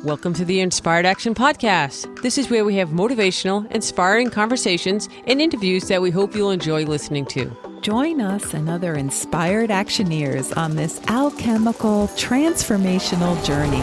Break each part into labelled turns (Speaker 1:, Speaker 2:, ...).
Speaker 1: Welcome to the Inspired Action Podcast. This is where we have motivational, inspiring conversations and interviews that we hope you'll enjoy listening to.
Speaker 2: Join us and other inspired actioneers on this alchemical, transformational journey.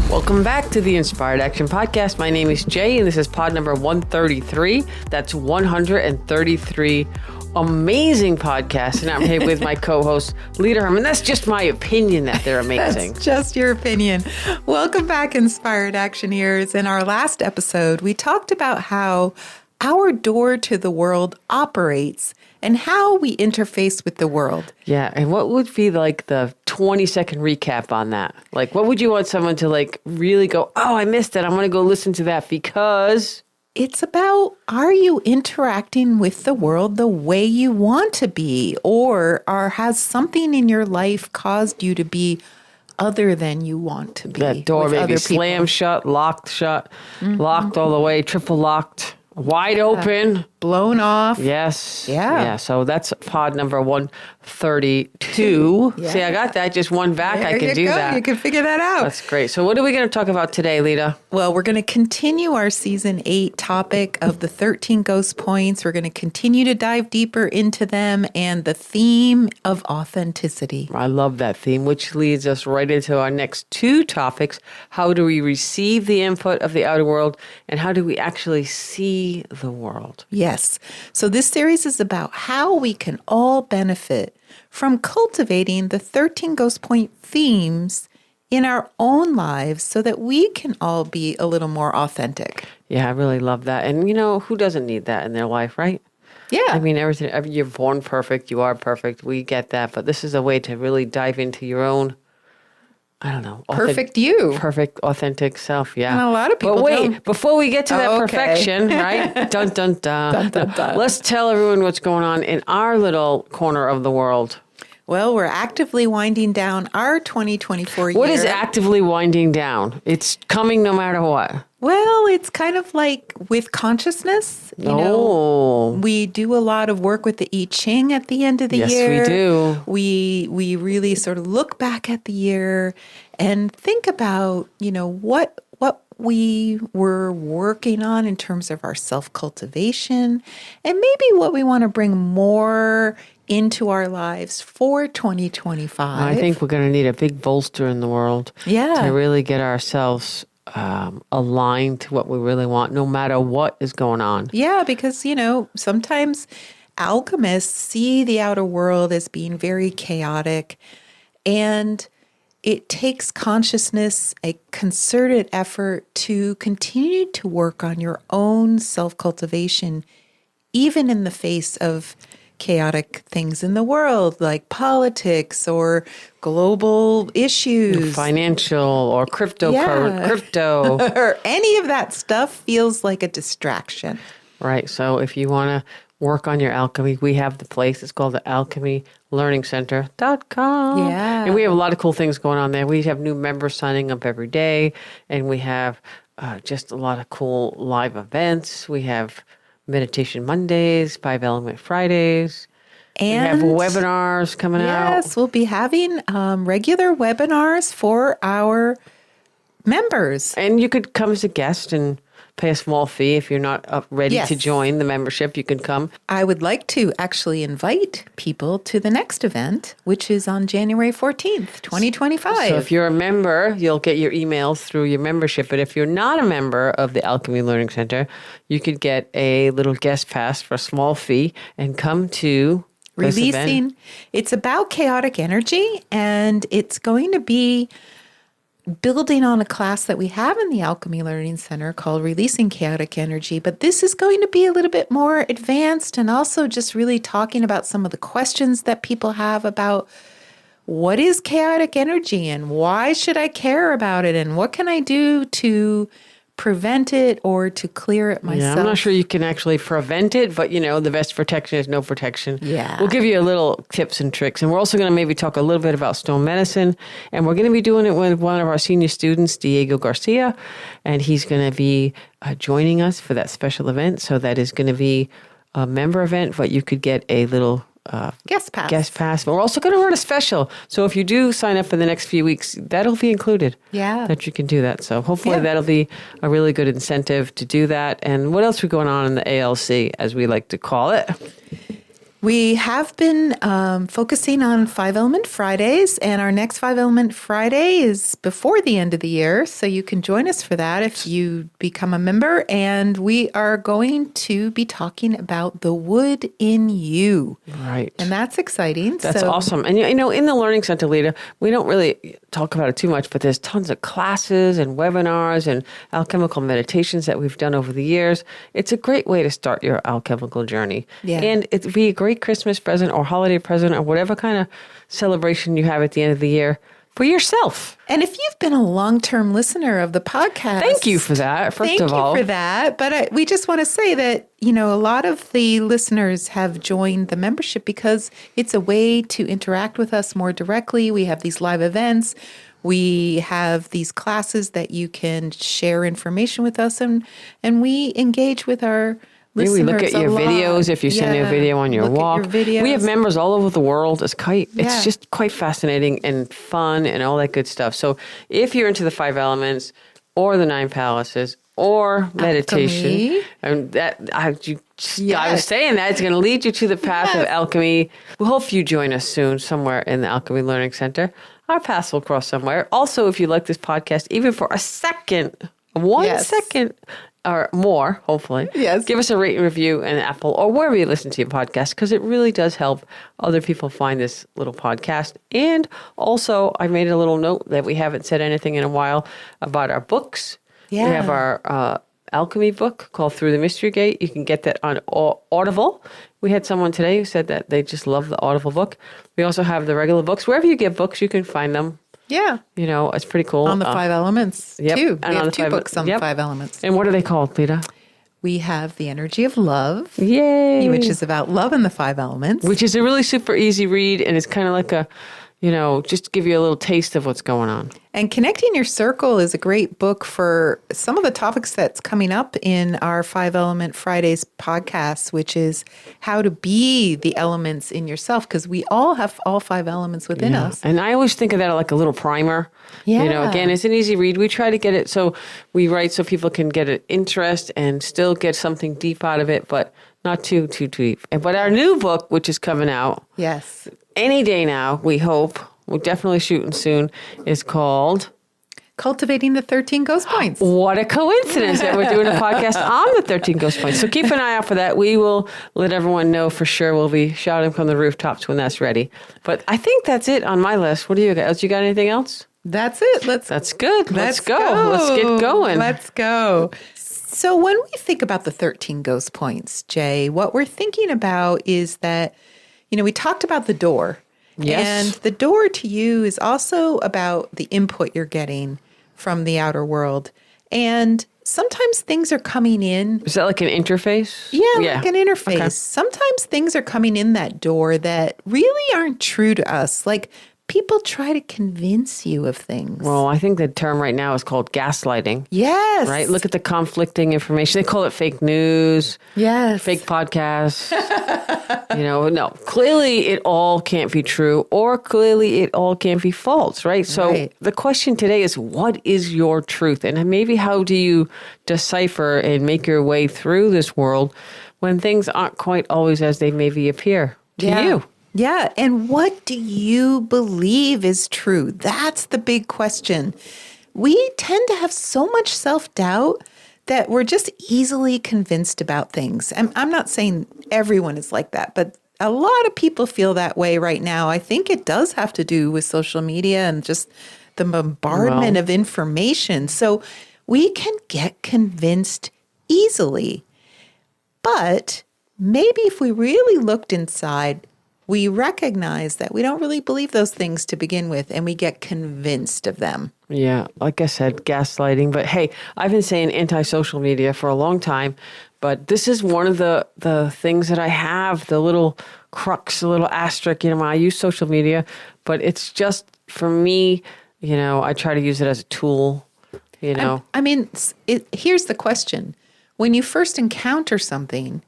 Speaker 1: Welcome back to the Inspired Action Podcast. My name is Jay, and this is pod number 133. That's 133 amazing podcasts. And I'm here with my co-host, Lita Herman. That's just my opinion that they're amazing.
Speaker 2: That's just your opinion. Welcome back, Inspired Actioneers. In our last episode, we talked about how our door to the world operates and how we interface with the world.
Speaker 1: Yeah, and what would be like the 20-second recap on that? Like, what would you want someone to like really go, oh, I missed it. I'm going to go listen to that because...
Speaker 2: It's about, are you interacting with the world the way you want to be? Or has something in your life caused you to be other than you want to be?
Speaker 1: That door maybe slammed shut, locked all the way, triple locked. Wide open.
Speaker 2: Blown off.
Speaker 1: Yes.
Speaker 2: Yeah.
Speaker 1: So that's pod number 132.
Speaker 2: Yeah.
Speaker 1: See, I got that. Just one back. I can do that.
Speaker 2: You can figure that out.
Speaker 1: That's great. So what are we going to talk about today, Lita?
Speaker 2: Well, we're going to continue our season 8 topic of the 13 ghost points. We're going to continue to dive deeper into them and the theme of authenticity.
Speaker 1: I love that theme, which leads us right into our next 2 topics. How do we receive the input of the outer world, and how do we actually see the world?
Speaker 2: Yes. So this series is about how we can all benefit from cultivating the 13 ghost point themes in our own lives so that we can all be a little more authentic.
Speaker 1: Yeah, I really love that. And you know, who doesn't need that in their life, right?
Speaker 2: Yeah.
Speaker 1: I mean, you're born perfect. You are perfect. We get that. But this is a way to really dive into your own, I don't know.
Speaker 2: Perfect you.
Speaker 1: Perfect, authentic self, yeah.
Speaker 2: And a lot of people
Speaker 1: But wait,
Speaker 2: don't.
Speaker 1: before we get to that
Speaker 2: Okay.
Speaker 1: perfection, right? Dun, dun, dun.
Speaker 2: Dun, dun, dun.
Speaker 1: Let's tell everyone what's going on in our little corner of the world.
Speaker 2: Well, we're actively winding down our 2024 year.
Speaker 1: What is actively winding down? It's coming no matter what.
Speaker 2: Well, it's kind of like with consciousness. You know, we do a lot of work with the I Ching at the end of the year.
Speaker 1: Yes, we do.
Speaker 2: We really sort of look back at the year and think about, you know, what we were working on in terms of our self-cultivation and maybe what we want to bring more into our lives for 2025.
Speaker 1: I think we're going to need a big bolster in the world to really get ourselves aligned to what we really want, no matter what is going on.
Speaker 2: Yeah, because, you know, sometimes alchemists see the outer world as being very chaotic, and it takes consciousness, a concerted effort to continue to work on your own self-cultivation, even in the face of chaotic things in the world, like politics or global issues.
Speaker 1: Financial or crypto.
Speaker 2: Or any of that stuff feels like a distraction.
Speaker 1: Right. So if you want to work on your alchemy, we have the place. It's called the alchemylearningcenter.com.
Speaker 2: Yeah.
Speaker 1: And we have a lot of cool things going on there. We have new members signing up every day, and we have just a lot of cool live events. We have Meditation Mondays, 5 Element Fridays.
Speaker 2: And
Speaker 1: we have webinars coming out.
Speaker 2: Yes, we'll be having regular webinars for our members.
Speaker 1: And you could come as a guest and pay a small fee. If you're not ready to join the membership, you can come.
Speaker 2: I would like to actually invite people to the next event, which is on January 14th, 2025.
Speaker 1: So if you're a member, you'll get your emails through your membership. But if you're not a member of the Alchemy Learning Center, you could get a little guest pass for a small fee and come to this event.
Speaker 2: It's about chaotic energy, and it's going to be building on a class that we have in the Alchemy Learning Center called Releasing Chaotic Energy. But this is going to be a little bit more advanced, and also just really talking about some of the questions that people have about what is chaotic energy and why should I care about it, and what can I do to prevent it or to clear it myself.
Speaker 1: Yeah, I'm not sure you can actually prevent it, but you know, the best protection is no protection.
Speaker 2: Yeah.
Speaker 1: We'll give you a little tips and tricks. And we're also going to maybe talk a little bit about stone medicine. And we're going to be doing it with one of our senior students, Diego Garcia. And he's going to be joining us for that special event. So that is going to be a member event, but you could get a little
Speaker 2: Guest pass.
Speaker 1: Guest pass. We're also going to run a special. So if you do sign up for the next few weeks, that'll be included.
Speaker 2: Yeah.
Speaker 1: That you can do that. So hopefully that'll be a really good incentive to do that. And what else we going on in the ALC, as we like to call it?
Speaker 2: We have been focusing on 5-Element Fridays, and our next 5-Element Friday is before the end of the year, so you can join us for that if you become a member. And we are going to be talking about the wood in you.
Speaker 1: Right.
Speaker 2: And that's exciting.
Speaker 1: That's awesome. And, you know, in the Learning Center, Lita, we don't really talk about it too much, but there's tons of classes and webinars and alchemical meditations that we've done over the years. It's a great way to start your alchemical journey.
Speaker 2: Yeah.
Speaker 1: And it'd be a great Christmas present or holiday present or whatever kind of celebration you have at the end of the year for yourself.
Speaker 2: And if you've been a long-term listener of the podcast,
Speaker 1: thank you for that. First of all,
Speaker 2: thank you for that. But we just want to say that, you know, a lot of the listeners have joined the membership because it's a way to interact with us more directly. We have these live events. We have these classes that you can share information with us, and we engage with our listeners.
Speaker 1: we look at your videos if you send me a video on your
Speaker 2: look
Speaker 1: walk.
Speaker 2: At your videos.
Speaker 1: We have members all over the world. It's
Speaker 2: Yeah.
Speaker 1: just quite fascinating and fun and all that good stuff. So if you're into the 5 elements or the 9 palaces or meditation,
Speaker 2: Alchemy.
Speaker 1: and I was saying that it's going to lead you to the path of alchemy. We hope you join us soon somewhere in the Alchemy Learning Center. Our paths will cross somewhere. Also, if you like this podcast, even for a second, 1 second or more, hopefully, give us a rate and review in Apple or wherever you listen to your podcast, because it really does help other people find this little podcast. And also, I made a little note that we haven't said anything in a while about our books.
Speaker 2: Yeah.
Speaker 1: We have our alchemy book called Through the Mystery Gate. You can get that on Audible. We had someone today who said that they just love the Audible book. We also have the regular books. Wherever you get books, you can find them.
Speaker 2: Yeah.
Speaker 1: You know, it's pretty cool.
Speaker 2: On the 5 elements, too.
Speaker 1: And
Speaker 2: we
Speaker 1: on
Speaker 2: have
Speaker 1: the
Speaker 2: 2 books on the 5 elements.
Speaker 1: And what are they called, Lita?
Speaker 2: We have The Energy of Love.
Speaker 1: Yay.
Speaker 2: Which is about love in the 5 elements.
Speaker 1: Which is a really super easy read, and it's kind of like a, you know, just to give you a little taste of what's going on.
Speaker 2: And Connecting Your Circle is a great book for some of the topics that's coming up in our 5-Element Fridays podcast, which is how to be the elements in yourself, because we all have all 5 elements within us.
Speaker 1: And I always think of that like a little primer.
Speaker 2: Yeah.
Speaker 1: You know, again, it's an easy read. We try to get it so we write so people can get an interest and still get something deep out of it, but not too deep. But our new book, which is coming out any day now, we hope, we're definitely shooting soon, is called
Speaker 2: Cultivating the 13 Ghost Points.
Speaker 1: What a coincidence that we're doing a podcast on the 13 Ghost Points. So keep an eye out for that. We will let everyone know for sure. We'll be shouting from the rooftops when that's ready. But I think that's it on my list. What do you got? You got anything else?
Speaker 2: That's it.
Speaker 1: That's good. Let's go. Let's get going.
Speaker 2: Let's go. So when we think about the 13 Ghost Points, Jay, what we're thinking about is that, you know, we talked about the door.
Speaker 1: Yes.
Speaker 2: And the door to you is also about the input you're getting from the outer world. And sometimes things are coming in.
Speaker 1: Is that like an interface?
Speaker 2: Yeah, like an interface.
Speaker 1: Okay.
Speaker 2: Sometimes things are coming in that door that really aren't true to us. Like people try to convince you of things.
Speaker 1: Well, I think the term right now is called gaslighting.
Speaker 2: Yes.
Speaker 1: Right? Look at the conflicting information. They call it fake news.
Speaker 2: Yes.
Speaker 1: Fake podcasts. No. Clearly it all can't be true, or clearly it all can't be false, right? So the question today is, what is your truth? And maybe how do you decipher and make your way through this world when things aren't quite always as they maybe appear to you?
Speaker 2: Yeah. And what do you believe is true? That's the big question. We tend to have so much self-doubt that we're just easily convinced about things. I'm not saying everyone is like that, but a lot of people feel that way right now. I think it does have to do with social media and just the bombardment of information. So we can get convinced easily. But maybe if we really looked inside, we recognize that we don't really believe those things to begin with, and we get convinced of them.
Speaker 1: Yeah, like I said, gaslighting. But hey, I've been saying anti-social media for a long time, but this is one of the things that I have, the little crux, the little asterisk, when I use social media. But it's just, for me, I try to use it as a tool,
Speaker 2: I mean, here's the question. When you first encounter something,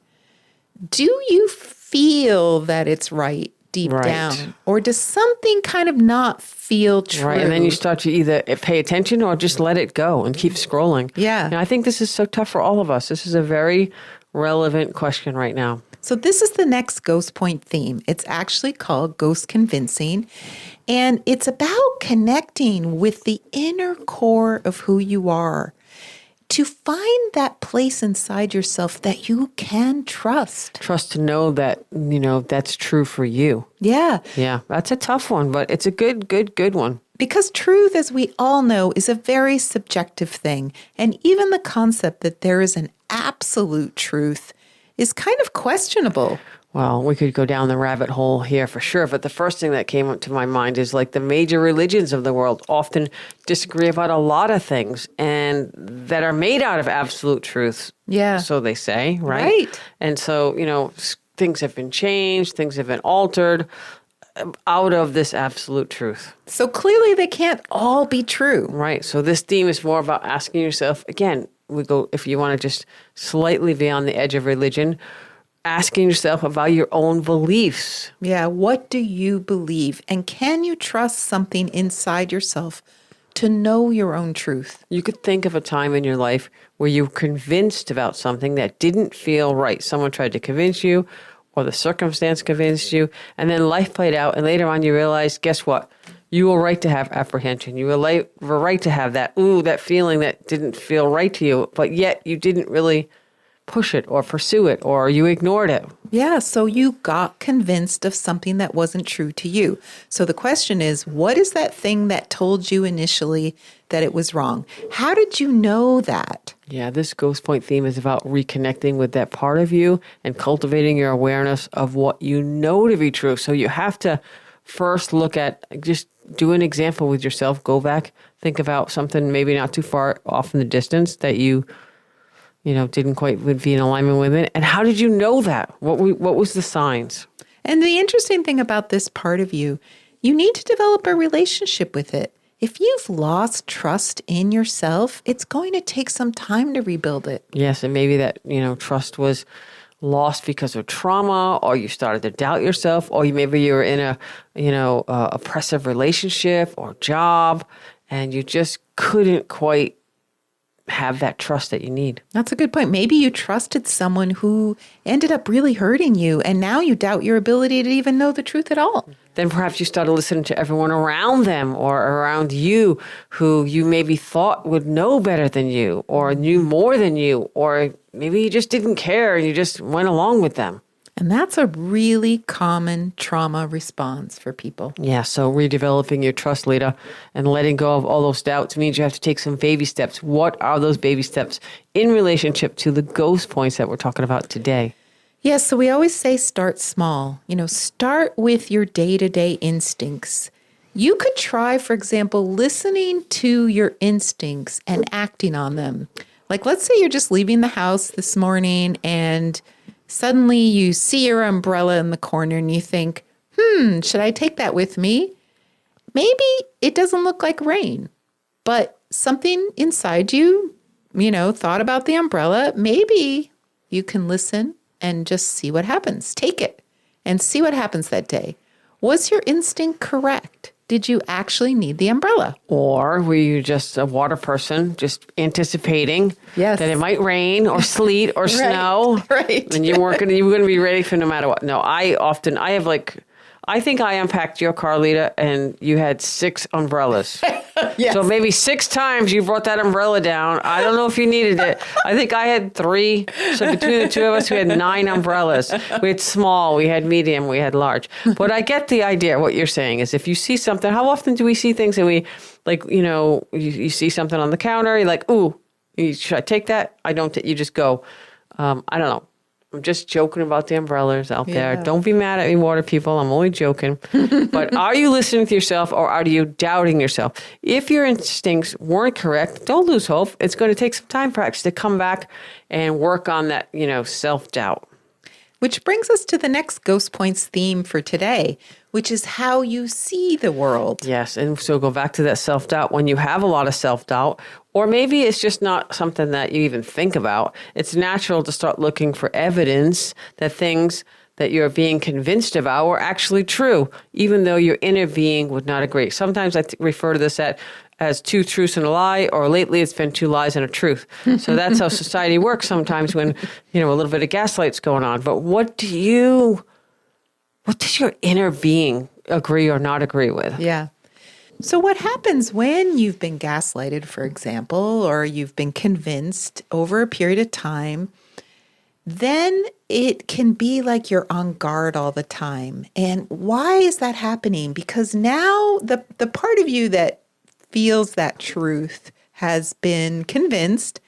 Speaker 2: do you feel that it's right deep down? Or does something kind of not feel true?
Speaker 1: Right. And then you start to either pay attention or just let it go and keep scrolling.
Speaker 2: Yeah.
Speaker 1: And I think this is so tough for all of us. This is a very relevant question right now.
Speaker 2: So this is the next ghost point theme. It's actually called Ghost Convincing, and it's about connecting with the inner core of who you are to find that place inside yourself that you can trust.
Speaker 1: Trust to know that, that's true for you.
Speaker 2: Yeah.
Speaker 1: Yeah, that's a tough one, but it's a good one.
Speaker 2: Because truth, as we all know, is a very subjective thing. And even the concept that there is an absolute truth is kind of questionable.
Speaker 1: Well, we could go down the rabbit hole here for sure, but the first thing that came up to my mind is like the major religions of the world often disagree about a lot of things and that are made out of absolute truths.
Speaker 2: Yeah.
Speaker 1: So they say, right?
Speaker 2: Right.
Speaker 1: And so, things have been changed, things have been altered out of this absolute truth.
Speaker 2: So clearly they can't all be true.
Speaker 1: Right. So this theme is more about asking yourself, again, if you want to just slightly be on the edge of religion, asking yourself about your own beliefs.
Speaker 2: Yeah, what do you believe? And can you trust something inside yourself to know your own truth?
Speaker 1: You could think of a time in your life where you were convinced about something that didn't feel right. Someone tried to convince you, or the circumstance convinced you, and then life played out, and later on you realized, guess what? You were right to have apprehension. You were right to have that feeling that didn't feel right to you, but yet you didn't really push it or pursue it, or you ignored it.
Speaker 2: Yeah, so you got convinced of something that wasn't true to you. So the question is, what is that thing that told you initially that it was wrong? How did you know that?
Speaker 1: Yeah, this ghost point theme is about reconnecting with that part of you and cultivating your awareness of what you know to be true. So you have to first look at, just do an example with yourself. Go back, think about something maybe not too far off in the distance that you didn't quite would be in alignment with it. And how did you know that? What was the signs?
Speaker 2: And the interesting thing about this part of you, you need to develop a relationship with it. If you've lost trust in yourself, it's going to take some time to rebuild it.
Speaker 1: Yes, and maybe that, trust was lost because of trauma, or you started to doubt yourself, or maybe you were in a, oppressive relationship or job, and you just couldn't quite have that trust that you need.
Speaker 2: That's a good point. Maybe you trusted someone who ended up really hurting you, and now you doubt your ability to even know the truth at all.
Speaker 1: Then perhaps you started listening to everyone around them or around you who you maybe thought would know better than you or knew more than you, or maybe you just didn't care and you just went along with them.
Speaker 2: And that's a really common trauma response for people.
Speaker 1: Yeah, so redeveloping your trust, Lita, and letting go of all those doubts means you have to take some baby steps. What are those baby steps in relationship to the ghost points that we're talking about today?
Speaker 2: Yes, so we always say start small. Start with your day-to-day instincts. You could try, for example, listening to your instincts and acting on them. Like, let's say you're just leaving the house this morning and suddenly you see your umbrella in the corner and you think, should I take that with me? Maybe it doesn't look like rain, but something inside you, thought about the umbrella. Maybe you can listen and just see what happens. Take it and see what happens that day. Was your instinct correct? Did you actually need the umbrella?
Speaker 1: Or were you just a water person, just anticipating
Speaker 2: Yes.
Speaker 1: that it might rain or sleet or snow?
Speaker 2: Right.
Speaker 1: And you were going to be ready for no matter what. No, I think I unpacked your car, Lita, and you had 6 umbrellas.
Speaker 2: Yes.
Speaker 1: So maybe 6 times you brought that umbrella down. I don't know if you needed it. I think I had 3. So between the two of us, we had 9 umbrellas. We had small, we had medium, we had large. But I get the idea. What you're saying is if you see something, how often do we see things and we, like, you see something on the counter, you're like, ooh, should I take that? I don't, you just go. I don't know. I'm just joking about the umbrellas out there.
Speaker 2: Yeah.
Speaker 1: Don't be mad at me, water people. I'm only joking. But are you listening to yourself or are you doubting yourself? If your instincts weren't correct, don't lose hope. It's going to take some time perhaps to come back and work on that, self-doubt.
Speaker 2: Which brings us to the next Ghost Points theme for today, which is how you see the world.
Speaker 1: Yes, and so go back to that self-doubt. When you have a lot of self-doubt, or maybe it's just not something that you even think about, it's natural to start looking for evidence that things that you're being convinced about were actually true, even though your inner being would not agree. Sometimes I refer to this as two truths and a lie, or lately it's been two lies and a truth. So that's how society works sometimes when, a little bit of gaslight's going on. But what does your inner being agree or not agree with?
Speaker 2: Yeah. So what happens when you've been gaslighted, for example, or you've been convinced over a period of time, then it can be like you're on guard all the time. And why is that happening? Because now the part of you that feels that truth has been convinced,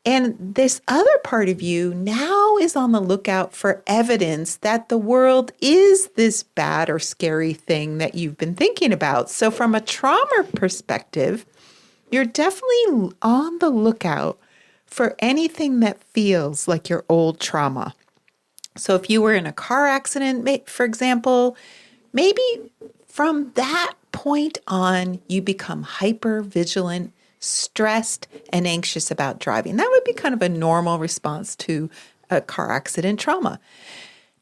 Speaker 2: and this other part of you now is on the lookout for evidence that the world is this bad or scary thing that you've been thinking about. So from a trauma perspective, you're definitely on the lookout for anything that feels like your old trauma. So if you were in a car accident, for example, maybe from that point on, you become hyper vigilant, stressed, and anxious about driving. That would be kind of a normal response to a car accident trauma.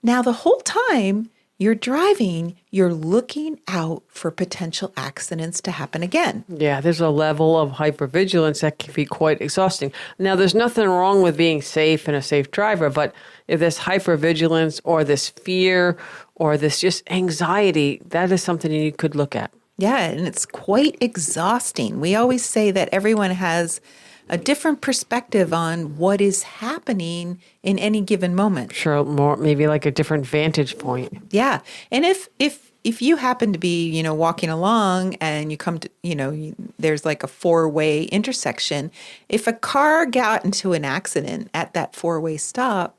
Speaker 2: Now, the whole time you're driving, you're looking out for potential accidents to happen again.
Speaker 1: Yeah, there's a level of hypervigilance that can be quite exhausting. Now, there's nothing wrong with being safe and a safe driver, but if this hypervigilance or this fear or this just anxiety, that is something you could look at.
Speaker 2: Yeah, and it's quite exhausting. We always say that everyone has a different perspective on what is happening in any given moment.
Speaker 1: Sure, more maybe like a different vantage point.
Speaker 2: Yeah, and if you happen to be, walking along and you come to, there's like a four-way intersection. If a car got into an accident at that four-way stop,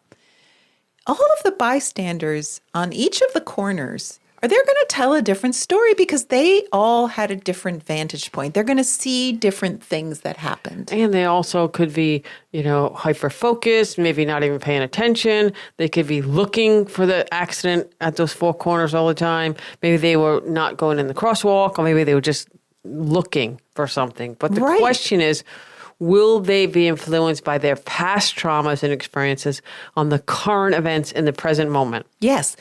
Speaker 2: all of the bystanders on each of the corners they're going to tell a different story because they all had a different vantage point. They're going to see different things that happened.
Speaker 1: And they also could be, hyper-focused, maybe not even paying attention. They could be looking for the accident at those four corners all the time. Maybe they were not going in the crosswalk, or maybe they were just looking for something. But the question is, will they be influenced by their past traumas and experiences on the current events in the present moment?
Speaker 2: Yes.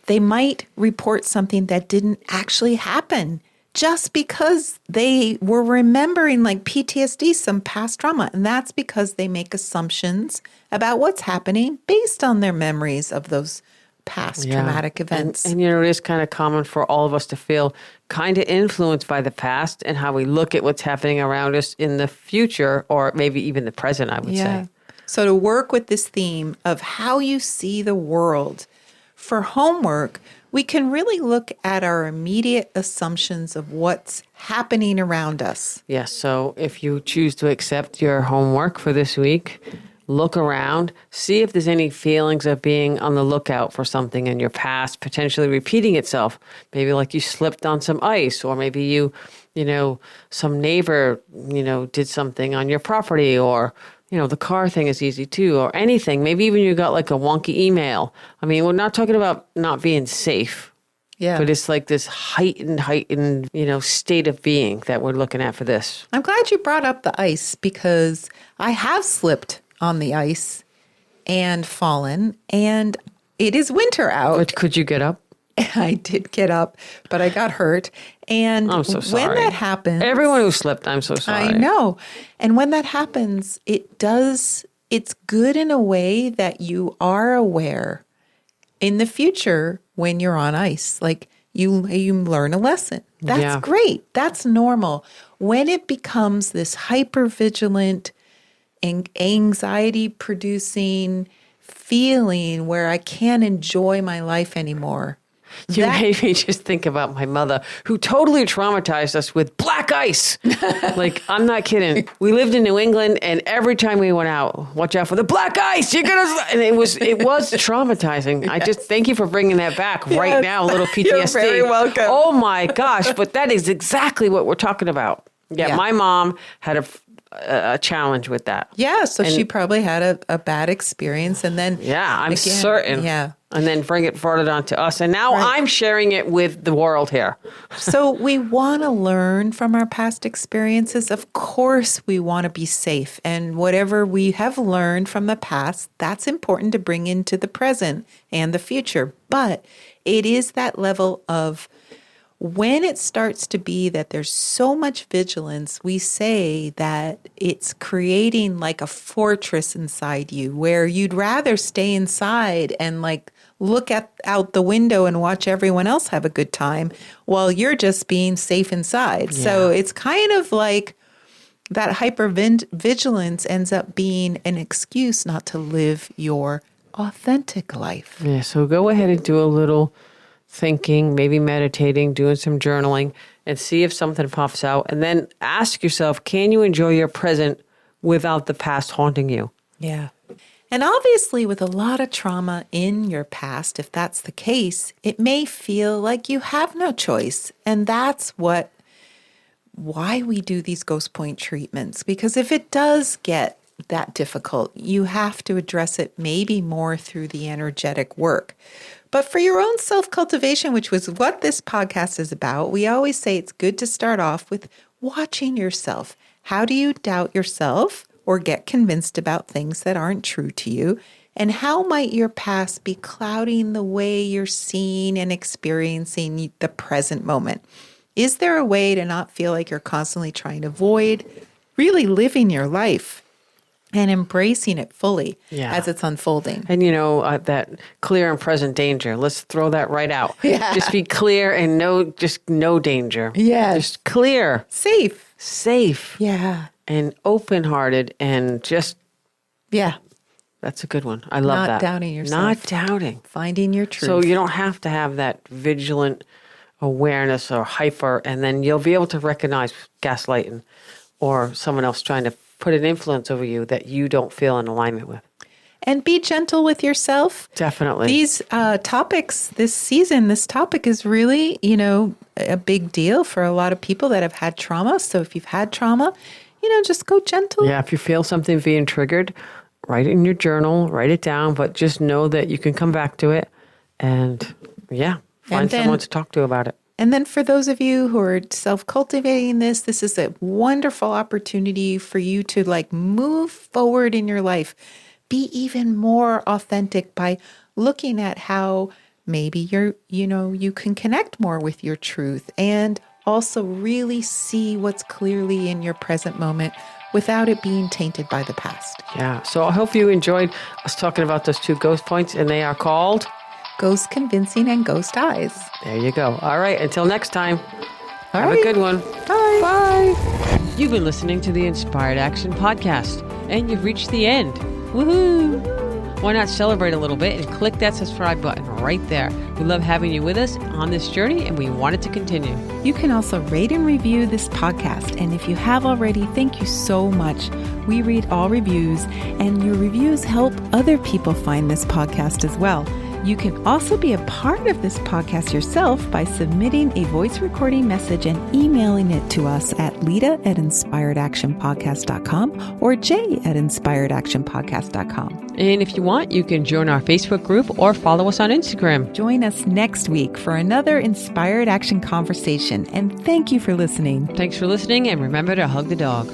Speaker 2: They might report something that didn't actually happen just because they were remembering like PTSD, some past trauma. And that's because they make assumptions about what's happening based on their memories of those past traumatic events.
Speaker 1: And it is kind of common for all of us to feel kind of influenced by the past and how we look at what's happening around us in the future, or maybe even the present, I would say.
Speaker 2: So to work with this theme of how you see the world, for homework, we can really look at our immediate assumptions of what's happening around us.
Speaker 1: Yes. So if you choose to accept your homework for this week, look around, see if there's any feelings of being on the lookout for something in your past, potentially repeating itself. Maybe like you slipped on some ice, or maybe you some neighbor, did something on your property, or the car thing is easy too, or anything. Maybe even you got like a wonky email. I mean, we're not talking about not being safe. Yeah. But it's like this heightened, state of being that we're looking at for this.
Speaker 2: I'm glad you brought up the ice because I have slipped on the ice and fallen, and it is winter out.
Speaker 1: But could you get up?
Speaker 2: I did get up, but I got hurt. And
Speaker 1: I'm so sorry.
Speaker 2: When that happens...
Speaker 1: Everyone who slipped, I'm so sorry.
Speaker 2: I know. And when that happens, it's good in a way that you are aware in the future when you're on ice. Like you learn a lesson. That's great. That's normal. When it becomes this hypervigilant, anxiety-producing feeling where I can't enjoy my life anymore...
Speaker 1: You made me just think about my mother, who totally traumatized us with black ice. Like, I'm not kidding. We lived in New England, and every time we went out, watch out for the black ice. You're gonna, and it was traumatizing. Yes. I just thank you for bringing that back right now. A little PTSD.
Speaker 2: You're very welcome.
Speaker 1: Oh my gosh! But that is exactly what we're talking about. Yeah. My mom had a challenge with that.
Speaker 2: Yeah, so she probably had a bad experience, and then
Speaker 1: I'm certain.
Speaker 2: Yeah.
Speaker 1: And then bring it further on to us. And now
Speaker 2: Right.
Speaker 1: I'm sharing it with the world here.
Speaker 2: So we want to learn from our past experiences. Of course, we want to be safe. And whatever we have learned from the past, that's important to bring into the present and the future. But it is that level of when it starts to be that there's so much vigilance, we say that it's creating like a fortress inside you where you'd rather stay inside and like look out the window and watch everyone else have a good time while you're just being safe inside.
Speaker 1: Yeah.
Speaker 2: So it's kind of like that hypervigilance ends up being an excuse not to live your authentic life.
Speaker 1: Yeah, so go ahead and do a little thinking, maybe meditating, doing some journaling, and see if something pops out. And then ask yourself, can you enjoy your present without the past haunting you?
Speaker 2: Yeah. And obviously, with a lot of trauma in your past, if that's the case, it may feel like you have no choice. And that's why we do these ghost point treatments. Because if it does get that difficult, you have to address it maybe more through the energetic work. But for your own self-cultivation, which was what this podcast is about, we always say it's good to start off with watching yourself. How do you doubt yourself or get convinced about things that aren't true to you? And how might your past be clouding the way you're seeing and experiencing the present moment? Is there a way to not feel like you're constantly trying to avoid really living your life and embracing it fully as it's unfolding?
Speaker 1: And that clear and present danger. Let's throw that right out.
Speaker 2: Yeah.
Speaker 1: Just be clear and no danger.
Speaker 2: Yes.
Speaker 1: Just clear, safe,
Speaker 2: Yeah.
Speaker 1: and open-hearted, and just
Speaker 2: Yeah.
Speaker 1: that's a good one. I love that.
Speaker 2: Not doubting yourself.
Speaker 1: Not doubting.
Speaker 2: Finding your truth.
Speaker 1: So you don't have to have that vigilant awareness or hyper, and then you'll be able to recognize gaslighting or someone else trying to put an influence over you that you don't feel in alignment with.
Speaker 2: And be gentle with yourself.
Speaker 1: Definitely.
Speaker 2: These topics this season, this topic is really, a big deal for a lot of people that have had trauma. So if you've had trauma, just go gentle.
Speaker 1: Yeah, if you feel something being triggered, write it in your journal, write it down, but just know that you can come back to it and find someone to talk to about it.
Speaker 2: And then for those of you who are self-cultivating this is a wonderful opportunity for you to move forward in your life. Be even more authentic by looking at how maybe you can connect more with your truth and also really see what's clearly in your present moment without it being tainted by the past.
Speaker 1: Yeah. So I hope you enjoyed us talking about those two ghost points, and they are called
Speaker 2: Ghost Convincing and Ghost Eyes.
Speaker 1: There you go. All right. Until next time.
Speaker 2: All
Speaker 1: Have
Speaker 2: right.
Speaker 1: a good one.
Speaker 2: Bye.
Speaker 1: Bye. You've been listening to the Inspired Action Podcast, and you've reached the end. Woohoo! Why not celebrate a little bit and click that subscribe button right there? We love having you with us on this journey, and we want it to continue.
Speaker 2: You can also rate and review this podcast. And if you have already, thank you so much. We read all reviews, and your reviews help other people find this podcast as well. You can also be a part of this podcast yourself by submitting a voice recording message and emailing it to us at lita@inspiredactionpodcast.com or jay@inspiredactionpodcast.com.
Speaker 1: And if you want, you can join our Facebook group or follow us on Instagram.
Speaker 2: Join us next week for another Inspired Action conversation. And thank you for listening.
Speaker 1: Thanks for listening, and remember to hug the dog.